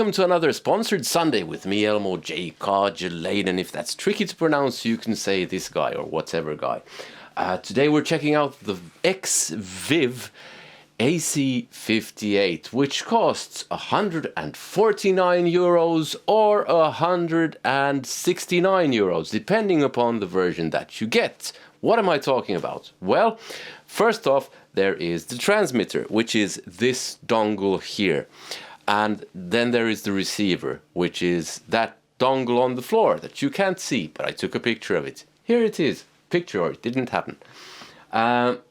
welcome to another Sponsored Sunday with me, Elmo J. Cargelane, and if that's tricky to pronounce, you can say this guy or whatever guy. Today we're checking out the Xvive AC58, which costs €149 or €169, depending upon the version that you get. What am I talking about? Well, first off, there is the transmitter, which is this dongle here. And then there is the receiver, which is that dongle on the floor that you can't see, but I took a picture of it. Here it is. Picture, or it didn't happen. And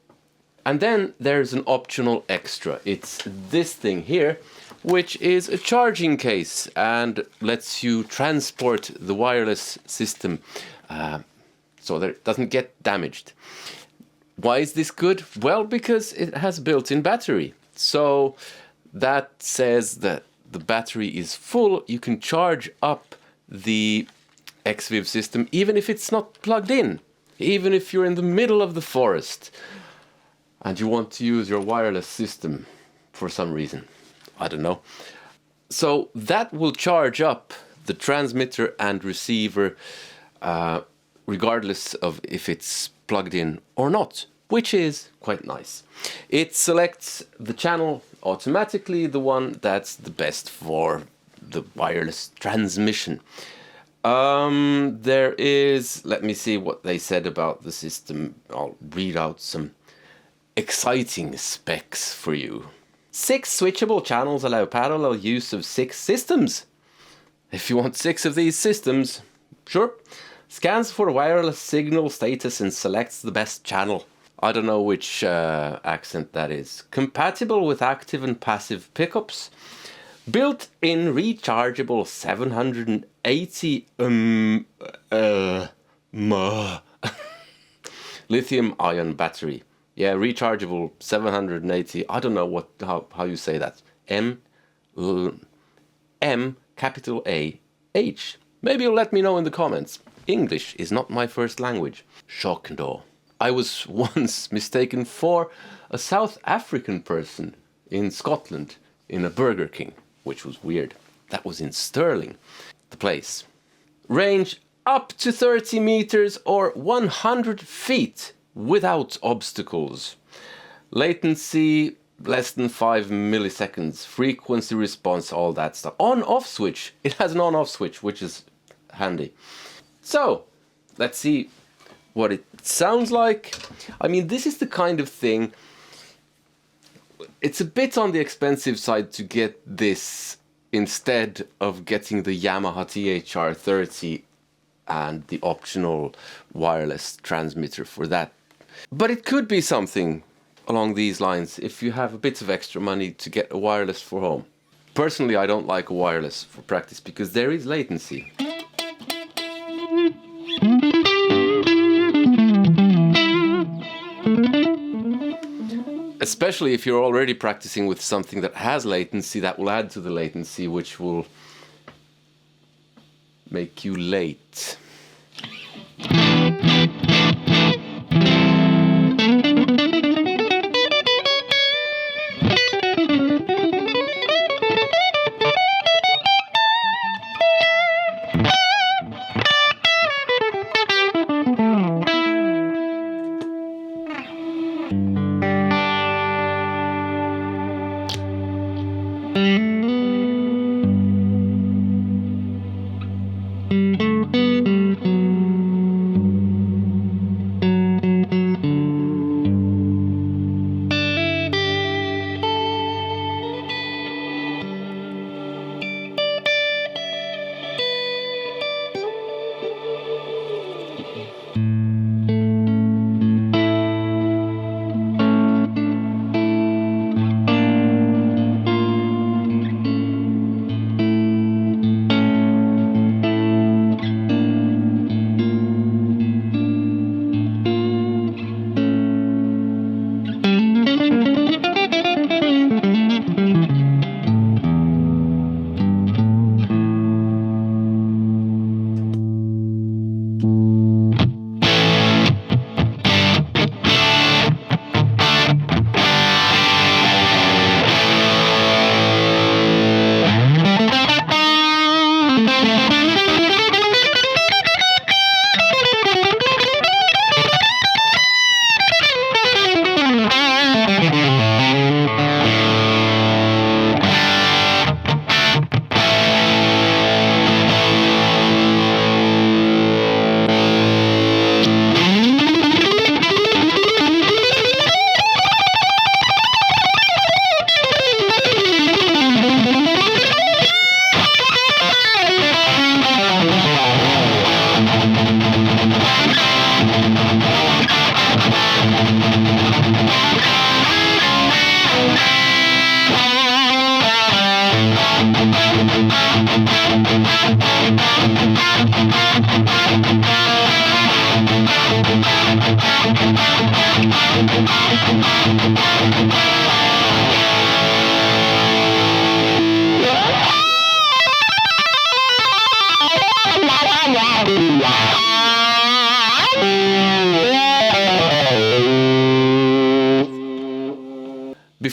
then there's an optional extra. It's this thing here, which is a charging case and lets you transport the wireless system so that it doesn't get damaged. Why is this good? Well, because it has built-in battery. So that says that the battery is full. You can charge up the Xvive system even if it's not plugged in. Even if you're in the middle of the forest and you want to use your wireless system for some reason. I don't know. So that will charge up the transmitter and receiver regardless of if it's plugged in or not, which is quite nice. It selects the channel automatically, the one that's the best for the wireless transmission. There is, let me see what they said about the system. I'll read out some exciting specs for you. 6 switchable channels allow parallel use of 6 systems. If you want 6 of these systems, sure. Scans for wireless signal status and selects the best channel. I don't know which accent that is. Compatible with active and passive pickups. Built-in rechargeable 780 lithium-ion battery. Yeah, rechargeable 780. I don't know how you say that. M capital A H. Maybe you'll let me know in the comments. English is not my first language. Shock and awe. I was once mistaken for a South African person in Scotland in a Burger King, which was weird. That was in Stirling, the place. Range up to 30 meters or 100 feet without obstacles. Latency less than 5 milliseconds. Frequency response, all that stuff. On-off switch. It has an on-off switch, which is handy. So, let's see what it sounds like. I mean, this is the kind of thing, it's a bit on the expensive side to get this instead of getting the Yamaha THR30 and the optional wireless transmitter for that. But it could be something along these lines if you have a bit of extra money to get a wireless for home. Personally, I don't like a wireless for practice because there is latency. Especially if you're already practicing with something that has latency, that will add to the latency, which will make you late.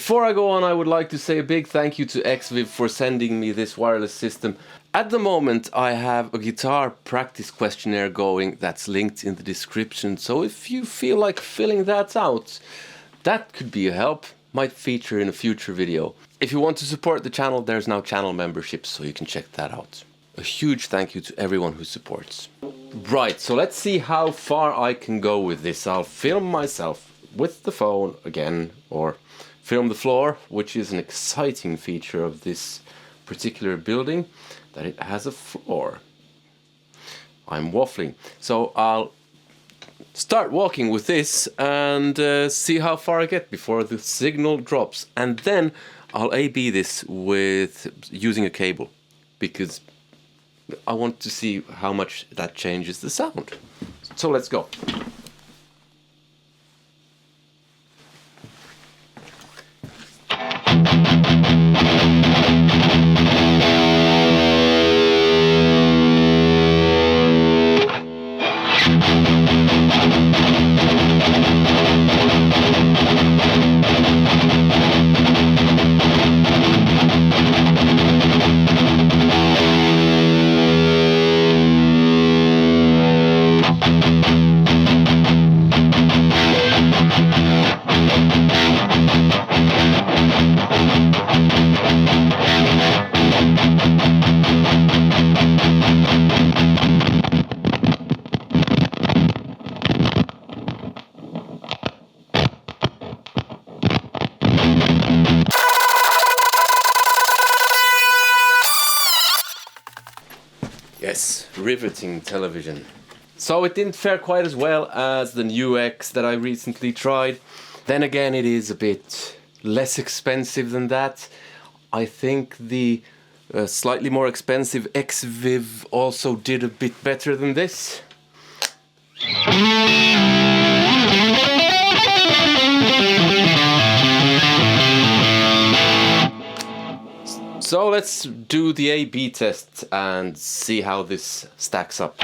Before I go on, I would like to say a big thank you to Xvive for sending me this wireless system. At the moment, I have a guitar practice questionnaire going that's linked in the description, so if you feel like filling that out, that could be a help. Might feature in a future video. If you want to support the channel, there's now channel memberships, so you can check that out. A huge thank you to everyone who supports. Right, so let's see how far I can go with this. I'll film myself with the phone again, or film the floor, which is an exciting feature of this particular building, that it has a floor. I'm waffling. So I'll start walking with this and see how far I get before the signal drops. And then I'll A/B this with using a cable, because I want to see how much that changes the sound. So let's go. Yes, riveting television. So it didn't fare quite as well as the new X that I recently tried. Then again, it is a bit less expensive than that. I think the slightly more expensive Xvive also did a bit better than this. So let's do the A/B test and see how this stacks up.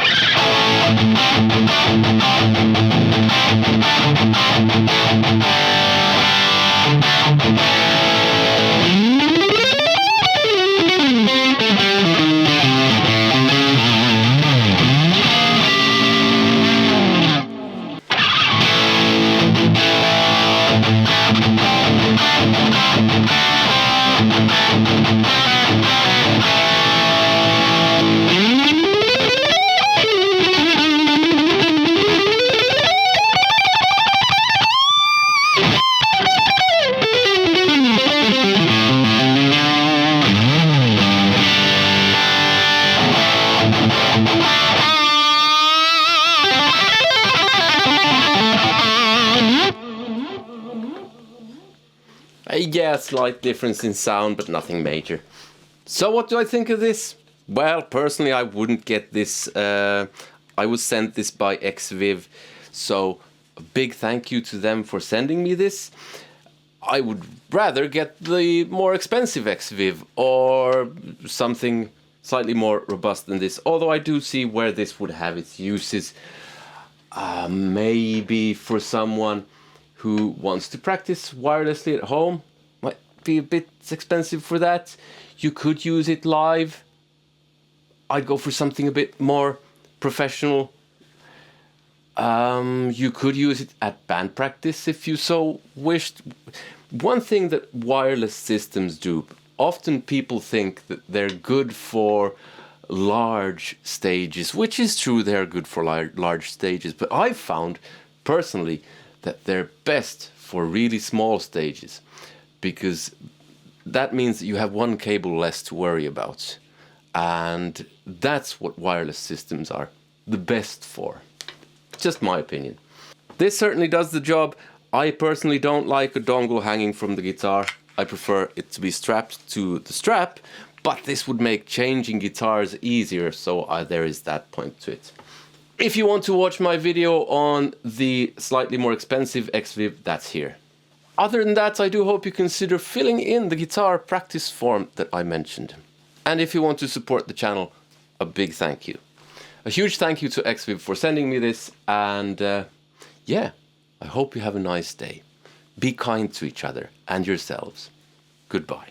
Yeah, slight difference in sound, but nothing major. So what do I think of this? Well, personally, I wouldn't get this. I was sent this by Xvive, so a big thank you to them for sending me this. I would rather get the more expensive Xvive or something slightly more robust than this, although I do see where this would have its uses. Maybe for someone who wants to practice wirelessly at home, might be a bit expensive for that. You could use it live. I'd go for something a bit more professional. You could use it at band practice if you so wished. One thing that wireless systems do, often people think that they're good for large stages, which is true, they're good for large stages, but I've found personally that they're best for really small stages, because that means that you have one cable less to worry about, and that's what wireless systems are the best for. Just my opinion. This certainly does the job. I personally don't like a dongle hanging from the guitar. I prefer it to be strapped to the strap, but this would make changing guitars easier, so there is that point to it. If you want to watch my video on the slightly more expensive Xvive, that's here. Other than that, I do hope you consider filling in the guitar practice form that I mentioned. And if you want to support the channel, a big thank you. A huge thank you to Xvive for sending me this, and yeah, I hope you have a nice day. Be kind to each other and yourselves. Goodbye.